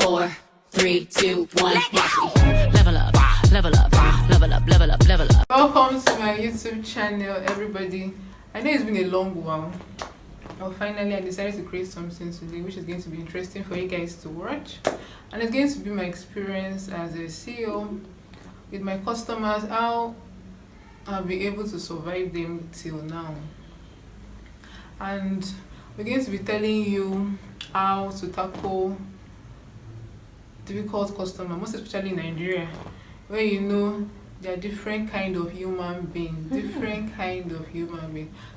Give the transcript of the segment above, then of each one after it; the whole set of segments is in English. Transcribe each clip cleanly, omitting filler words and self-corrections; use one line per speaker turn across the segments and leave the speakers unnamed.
4, 3, 2, 1, watch me. Level up, level up, level up, level up, level up.
Welcome to my YouTube channel, everybody. I know it's been a long while, but finally I decided to create something today which is going to be interesting for you guys to watch, and it's going to be my experience as a CEO with my customers, how I've been able to survive them till now. And we're going to be telling you how to tackle difficult customers, most especially in Nigeria, where you know there are different kind of human beings,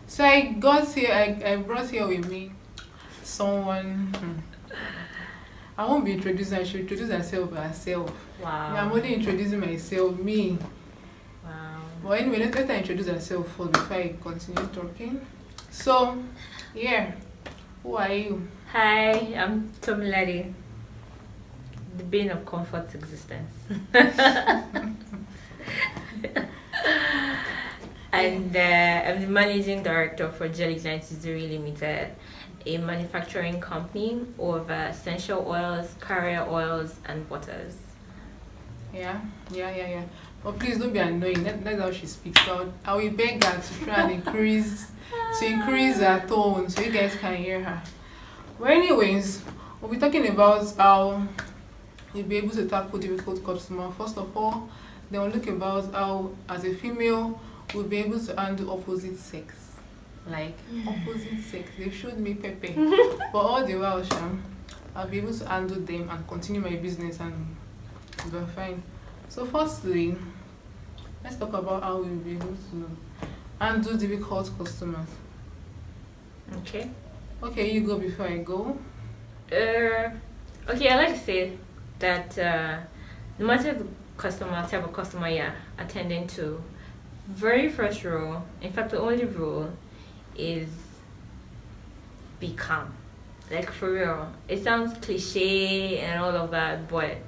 So I got here, I brought here with me someone. I won't be introducing her, she'll introduce herself by herself.
Wow.
Yeah, I'm only introducing myself, me.
Wow.
But anyway, let her introduce herself first before I continue talking. So, yeah, who are you?
Hi, I'm Tomilade, the bane of comfort's existence. And I'm the managing director for Jelly 93 Limited, a manufacturing company of essential oils, carrier oils, and butters.
Yeah. But please don't be annoying. That's how she speaks. So I will beg her to try and increase her tone so you guys can hear her. But anyways, we'll be talking about how you'll be able to tackle difficult customers. First of all, then we'll look about how, as a female, we'll be able to handle opposite sex. Like opposite sex. They showed me Pepe. But all the while, I'll be able to handle them and continue my business and be fine. So firstly, let's talk about how we'll be able to handle difficult customers. Okay, you go before I go.
Okay, I like to say that no matter the type of customer you're attending to, very first rule, in fact the only rule, is be calm. Like, for real. It sounds cliche and all of that, but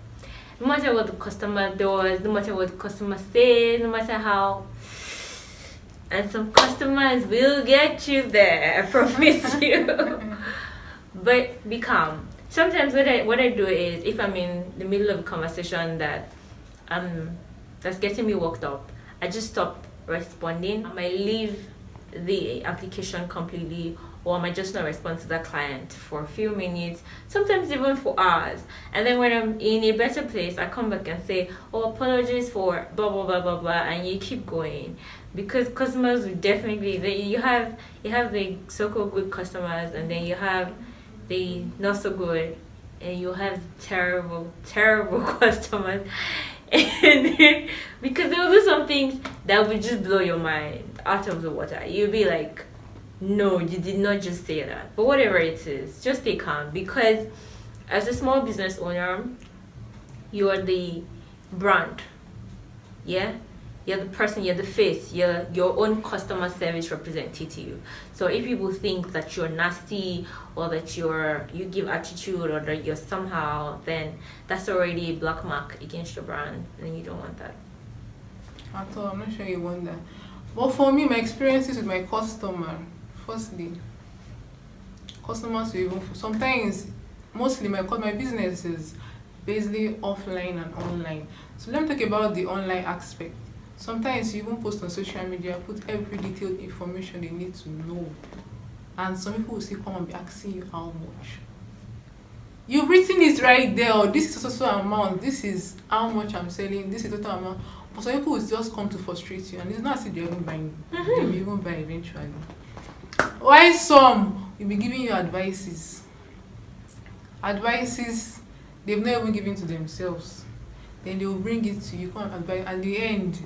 no matter what the customer does, no matter what the customer says, no matter how, and some customers will get you there, I promise you. But be calm. Sometimes what I do is, if I'm in the middle of a conversation that's getting me worked up, I just stop responding. I might leave the application completely, or I might just not respond to that client for a few minutes, sometimes even for hours. And then when I'm in a better place, I come back and say, oh, apologies for blah blah blah blah blah, and you keep going. Because customers will definitely, you have the so-called good customers, and then you have the not so good, and you have terrible customers. And then, because they will do some things that will just blow your mind out of the water. You'll be like, no, you did not just say that. But whatever it is, just stay calm, because as a small business owner, you are the brand. Yeah? You're the person, you're the face, you're your own customer service representative. So if people think that you're nasty, or that you give attitude, or that you're somehow, then that's already a black mark against your brand, and you don't want that.
At all, I'm not sure you want that. But for me, my experiences with my customer, firstly, customers will even, sometimes, mostly my business is basically offline and online. So let me talk about the online aspect. Sometimes you even post on social media, put every detailed information they need to know. And some people will still come and be asking you how much. You've written it right there, or this is also amount, this is how much I'm selling, this is total amount. But some people will just come to frustrate you, and it's not as if they're even buying. They will even buy eventually. Why some will be giving you advices, they've not even given to themselves. Then they will bring it to you, come and advise, and the end.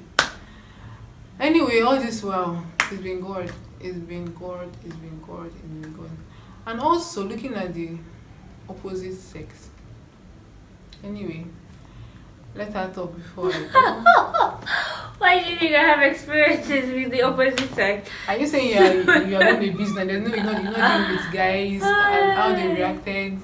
Anyway, all this while, it's been God. And also looking at the opposite sex. Anyway, let her talk before I go.
Why do you think I have experiences with the opposite sex?
Are you saying you're not a business? There's no, you're not dealing with guys and how they reacted?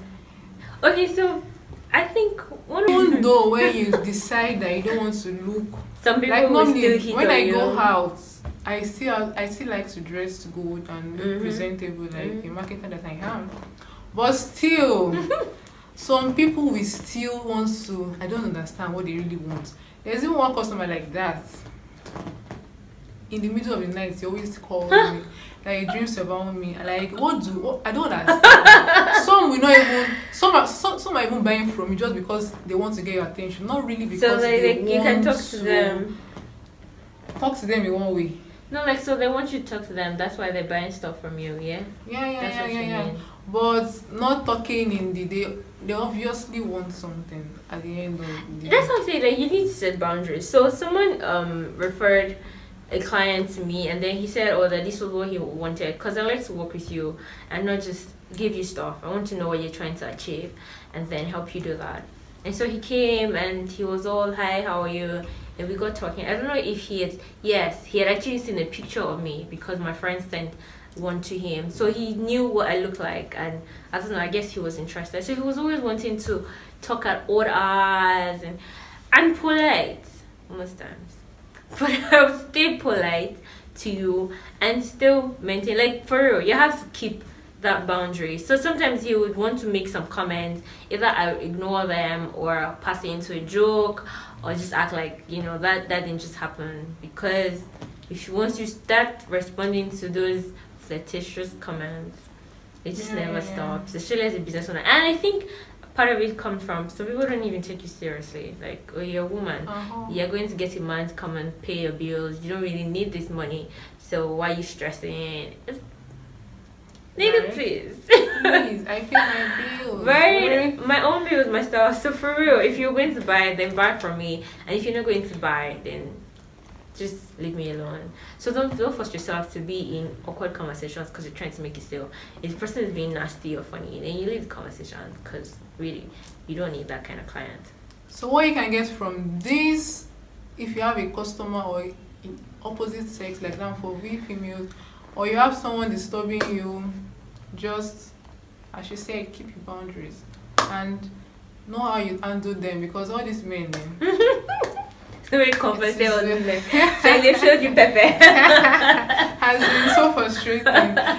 Okay, so I think
even though when you decide that you don't want to look,
some people
like
will
normally
still hit
when
on
I
you.
go out, I still like to dress good and look presentable, like a marketer that I am. But still, some people will still want to. I don't understand what they really want. There's even one customer like that. In the middle of the night, he always calls me. Like he dreams about me. And like, what I don't understand. Some will not even. Some are even buying from you just because they want to get your attention, not really because
So
they want
you can talk to them.
Talk to them in one way.
No, like so they want you to talk to them. That's why they're buying stuff from you. Yeah. That's what you mean.
But not talking in the day. They obviously want something at the end of the day.
That's what I'm saying. That you need to set boundaries. So someone referred a client to me, and then he said, "Oh, that this was what he wanted." Because I like to work with you and not just give you stuff. I want to know what you're trying to achieve, and then help you do that. And so he came, and he was all, "Hi, how are you?" And we got talking. I don't know if he had actually seen a picture of me because my friend sent one to him, so he knew what I looked like, and I don't know. I guess he was interested. So he was always wanting to talk at odd hours, and I'm polite most times, but I'll stay polite to you and still maintain. Like for real, you have to keep that boundary. So sometimes he would want to make some comments, either I ignore them or pass it into a joke, or just act like that didn't just happen. Because once you start responding to those flirtatious comments, it just never stops, especially as a business owner. And I think part of it comes from some people don't even take you seriously. Like, oh, you're a woman, you're going to get a man to come and pay your bills, you don't really need this money, so why are you stressing? Nigga, please.
Please, I pay my bills.
Right? My own bills myself. So for real, if you're going to buy, then buy from me. And if you're not going to buy, then just leave me alone. So don't force yourself to be in awkward conversations because you're trying to make a sale. If the person is being nasty or funny, then you leave the conversation because really, you don't need that kind of client.
So what you can get from this, if you have a customer or in opposite sex, like that for we females, or you have someone disturbing you, just, as she said, keep your boundaries and know how you handle them, because all these men,
Very compensate all these men. So they showed you Pepe.
has been so frustrating.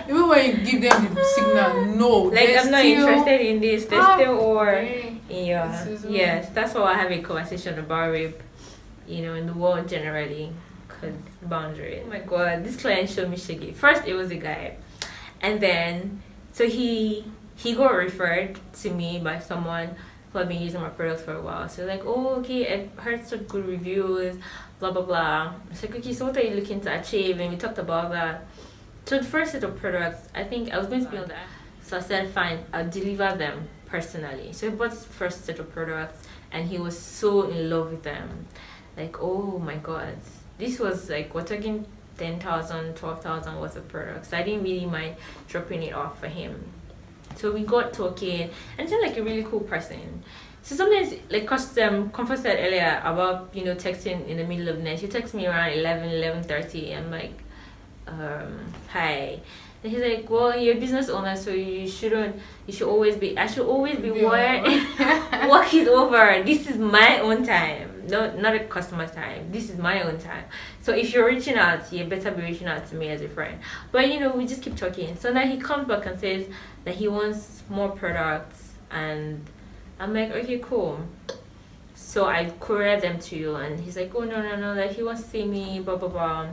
Even when you give them the signal, no,
like I'm not interested in this. They still or
yeah.
Yes, that's why I have a conversation about rape, in the world generally. Boundary. Oh my god, this client showed me shaggy. First it was a guy, and then so he got referred to me by someone who had been using my product for a while. So like, oh okay, I heard some good reviews, blah blah blah. It's like, okay, so what are you looking to achieve? And we talked about that. So the first set of products, I think I was going to be on that. So I said fine, I'll deliver them personally. So he bought his first set of products and he was so in love with them. Like, oh my god. This was like, we're talking 10,000, 12,000 worth of products. I didn't really mind dropping it off for him. So we got talking, and he's like a really cool person. So sometimes, like Comfort said earlier about, texting in the middle of the night. He texts me around 11:30. I'm like, hi. And he's like, well, you're a business owner, so I should always be where work is over. This is my own time. No, not a customer's time. This is my own time. So if you're reaching out, you better be reaching out to me as a friend. But we just keep talking. So now he comes back and says that he wants more products, and I'm like, okay, cool. So I courier them to you, and he's like, oh no, like he wants to see me, blah blah blah.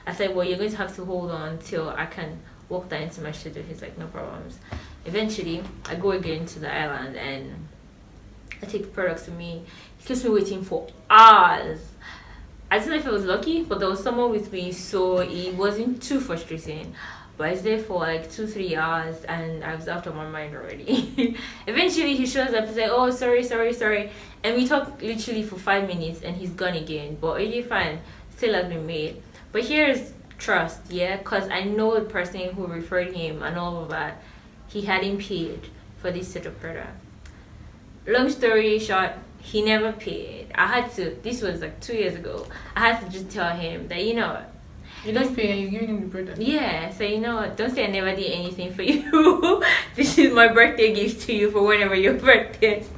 I said, well, you're going to have to hold on till I can walk that into my schedule. He's like, no problems. Eventually, I go again to the island and I take the products to me. He keeps me waiting for hours. I don't know if I was lucky, but there was someone with me, so it wasn't too frustrating. But I was there for like 2-3 hours and I was out of my mind already. Eventually, he shows up and says, oh, sorry. And we talk literally for 5 minutes and he's gone again. But okay, fine. Still has been made. But here's trust, yeah? Because I know the person who referred him and all of that. He hadn't paid for this set of product. Long story short, he never paid. I had to, this was like 2 years ago, I had to just tell him that, you
don't pay and you're giving him the product.
Yeah, so don't say I never did anything for you. This is my birthday gift to you for whenever your birthday is.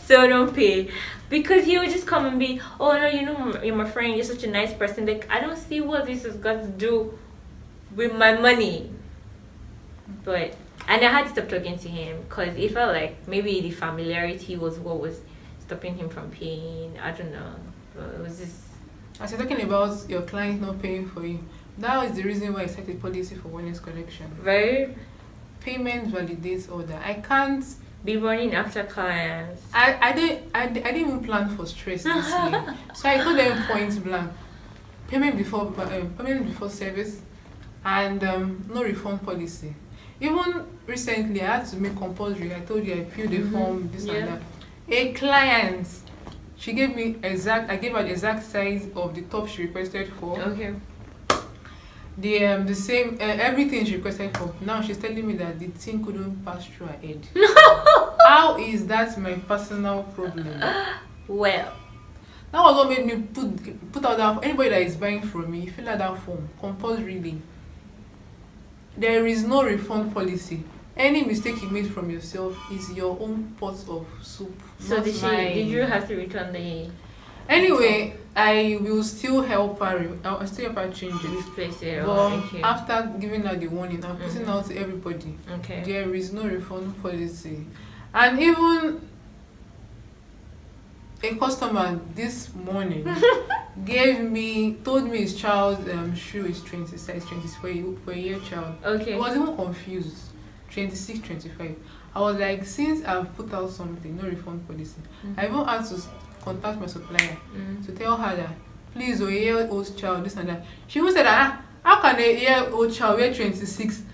So don't pay. Because he would just come and be, oh no, you're my friend, you're such a nice person. Like, I don't see what this has got to do with my money. But And I had to stop talking to him because it felt like maybe the familiarity was what was stopping him from paying. I don't know. But it was just.
As you're talking about your client not paying for you, that is the reason why I set a policy for wellness collection.
Very.
Payment validates order. I can't
Be running after clients.
I didn't even plan for stress this year. So I told them point blank. Payment before service and no refund policy. Even recently I had to make compulsory. I told you I filled the form, this and that. A client, she gave me I gave her the exact size of the top she requested for.
Okay.
The same everything she requested for. Now she's telling me that the thing couldn't pass through her head. How is that my personal problem?
Well.
That was what made me put out that anybody that is buying from me, fill out that form compulsorily. There is no refund policy. Any mistake you made from yourself is your own pot of soup.
So did you have to return the?
Anyway, I will still help her. I'll still help her change it.
Replace it.
But
Okay.
after giving her the warning, I'm putting out to everybody.
Okay.
There is no refund policy. And even a customer this morning told me his child's shoe is 20 size 20 for a year child.
Okay.
I was even confused. 26, 25. I was like, since I've put out something, no refund policy. I even had to contact my supplier to tell her that please, a year-old child, this and that. She even said that how can a year-old child wear 26?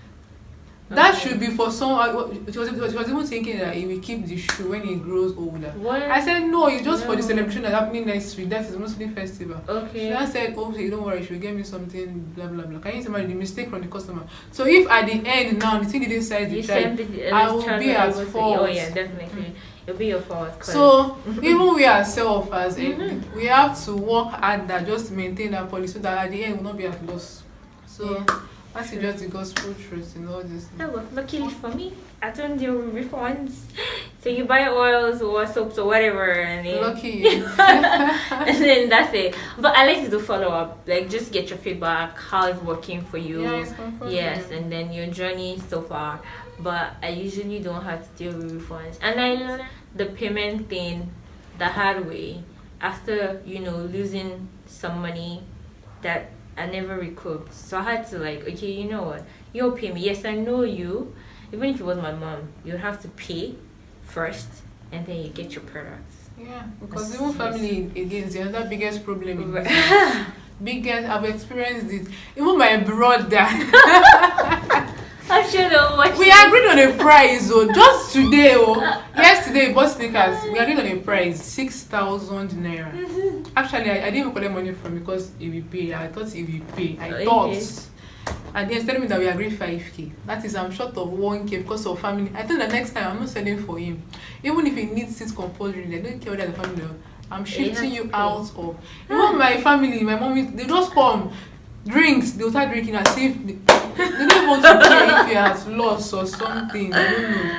That should be for someone. She was even thinking that he will keep the shoe when he grows older.
What?
I said no, it's just for the celebration that's happening next week. That is Muslim festival.
Okay.
She then said, okay, don't worry, she will get me something, blah blah blah. Can you tell me the mistake from the customer? So if at the end now the thing didn't size the child, I will be at fault.
Oh yeah, definitely. It'll be your fault.
So even we ourselves as we have to work hard that just to maintain that policy so that at the end we'll not be at loss. So that's just the gospel truth in all this.
Oh, well, luckily for me, I don't deal with refunds. So you buy oils or soaps or whatever, and then
Lucky you.
and then that's it. But I like to do follow up, like just get your feedback, how it's working for you. Yes, and then your journey so far. But I usually don't have to deal with refunds, and I learned the payment thing the hard way after losing some money that I never recouped. So I had to okay, you know what? You'll pay me. Yes, I know you. Even if it was my mom, you have to pay first and then you get your products.
Yeah, because even family again is the other biggest problem in business. Biggest, I've experienced it. Even my brother.
I should have watched.
We agreed on a price, just today, yesterday, bought sneakers. We agreed on a price, 6,000 naira. Actually, I didn't even collect money from him because he will pay. I thought he will pay. I thought. And he's telling me that we agreed 5k. That is, I'm short of 1k because of family. I think the next time I'm not selling for him. Even if he needs it compulsory, they don't care whether the family. I'm shifting you out of. Even my family, my mom, they just come. Drinks, they'll start drinking as if they don't want to care if you have lost or something. I don't know.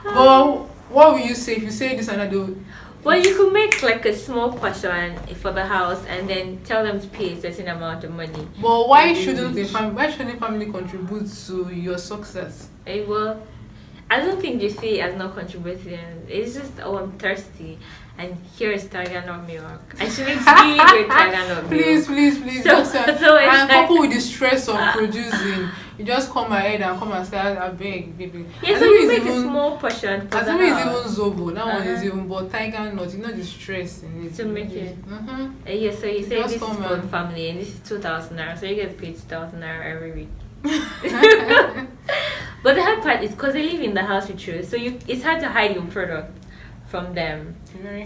But what will you say if you say this and that?
Well, you could make a small portion for the house and then tell them to pay a certain amount of money.
But why shouldn't family contribute to your success?
Well, I don't think you see it as not contributing. It's just, I'm thirsty. And here is Taganrog milk. I shouldn't be with Taganrog milk.
Please.
So
and coupled with the stress of producing, you just come ahead and come and say, I beg, baby.
Yeah, so you make a small portion for the house.
It's even Zobo. That one is even, but Tiger Nut, the stress in it.
To make it. Yeah, so you say this is for the family and this is 2,000 naira. So you get paid 2,000 naira every week. But the hard part is because they live in the house with you. So it's hard to hide your product from them.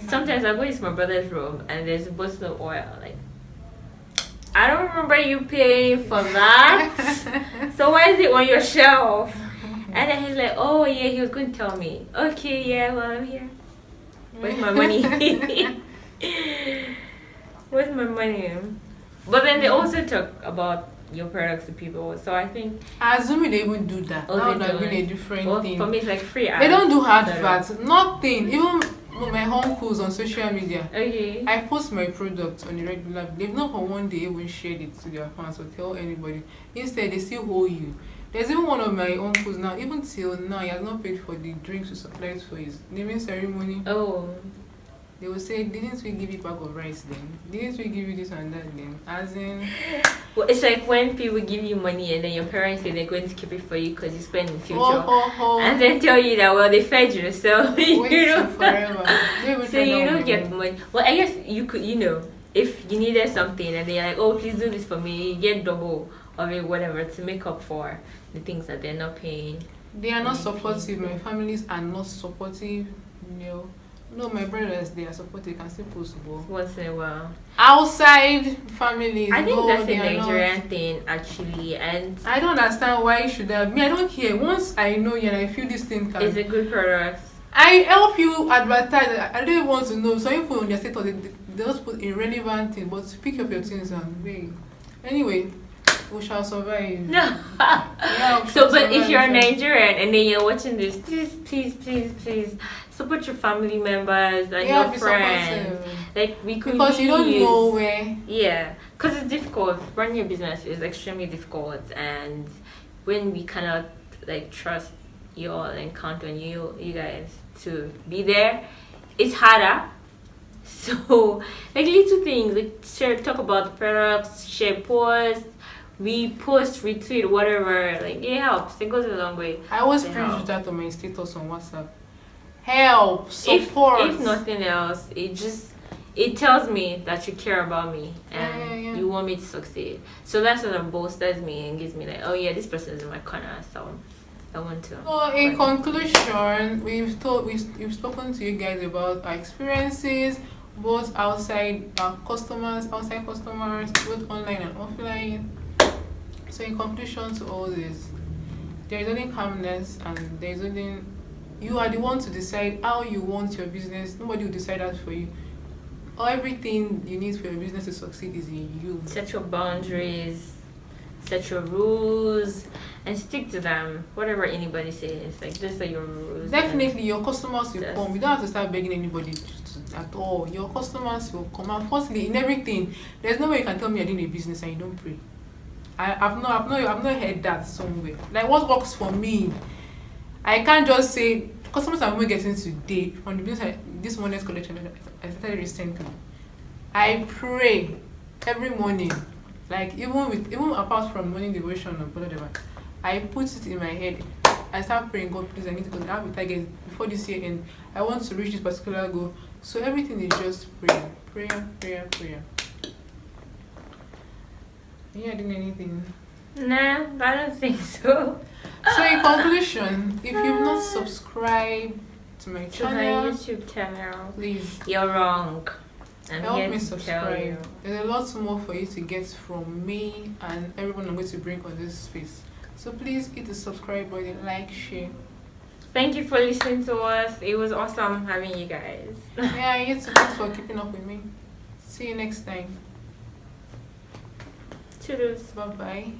Sometimes I go into my brother's room and there's a bottle of oil. I don't remember you paying for that. So why is it on your shelf? And then he's like, oh yeah, he was going to tell me. Okay, yeah, well I'm here. Where's my money? Where's my money? But then they also talk about your products to people, so I think
I assume they even do that. That would have been a different thing.
For me, it's free ads.
They don't do adverts, nothing. Even my uncles on social media.
Okay.
I post my products on a regular. They've not for one day even shared it to their fans or tell anybody. Instead, they still hold you. There's even one of my uncles now, even till now, he has not paid for the drinks we supplied for his naming ceremony.
Oh,
They will say, didn't we give you a bag of rice then? Didn't we give you this and that then? As in,
well, it's like when people give you money and then your parents say they're going to keep it for you because you spend in future,
oh,
and then tell you that well they fed you, so
wait
you
till
know,
forever.
so you don't get money. Well, I guess you could, if you needed something and they're like, oh, please do this for me, you get double of it, whatever, to make up for the things that they're not paying.
They are not supportive. My families are not supportive. No, my brothers, they are supportive. They can still post ball.
Once in a while.
Outside families,
I think
no,
that's a
they are
Nigerian
not.
thing actually, and
I don't understand why you should have me. I don't care. Once I know you and I feel this thing
it's
can,
a good product.
I help you advertise. I don't even want to know. Some people on their status they just put irrelevant things, but pick up your things and wait. Anyway, we shall survive.
No.
Yeah, we
So,
shall
but if
survive,
you're
we shall-
Nigerian and then you're watching this, please support your family members and
yeah,
your
be
friends.
supportive.
Like we could
Because you don't
use-
know where.
Yeah, because it's difficult. Running your business is extremely difficult, and when we cannot like trust you all and count on you guys to be there, it's harder. So like little things, like share, talk about the products, share posts, repost, retweet, whatever. Like it helps. It goes a long way.
I always
They
preach
help.
that on my status on WhatsApp. Help, support.
If nothing else, it tells me that you care about me and
Yeah.
you want me to succeed. So that sort of bolsters me and gives me like, oh yeah, this person is in my corner, so I want to.
So in
Right.
conclusion, we've spoken to you guys about our experiences, both outside customers, both online and offline. So in conclusion to all this, there is only calmness and there is only you are the one to decide how you want your business. Nobody will decide that for you. Everything you need for your business to succeed is in you.
Set your boundaries, set your rules, and stick to them. Whatever anybody says, like these are your rules.
Definitely, your customers will
Yes.
come. You don't have to start begging anybody at all. Your customers will come. And firstly, in everything, there's no way you can tell me you're doing a business and you don't pray. I've not heard that somewhere. Like what works for me, I can't just say customers I'm getting today from the business. This morning's collection I started recently. I pray every morning, like even apart from morning devotion or whatever. I put it in my head. I start praying, God, please, I need to have a target before this year end. I want to reach this particular goal. So everything is just prayer. Yeah, doing anything.
Nah, I don't think so.
So in conclusion, if you've not subscribed to my
To my
channel,
YouTube channel,
please
you're wrong. I'm
help
here
me
to tell you.
subscribe. There's a lot more for you to get from me and everyone I'm going to bring on this space. So please hit the subscribe button, like, share.
Thank you for listening to us. It was awesome having you guys.
Yeah, you too. Thanks for keeping up with me. See you next time.
Toodles.
Bye bye.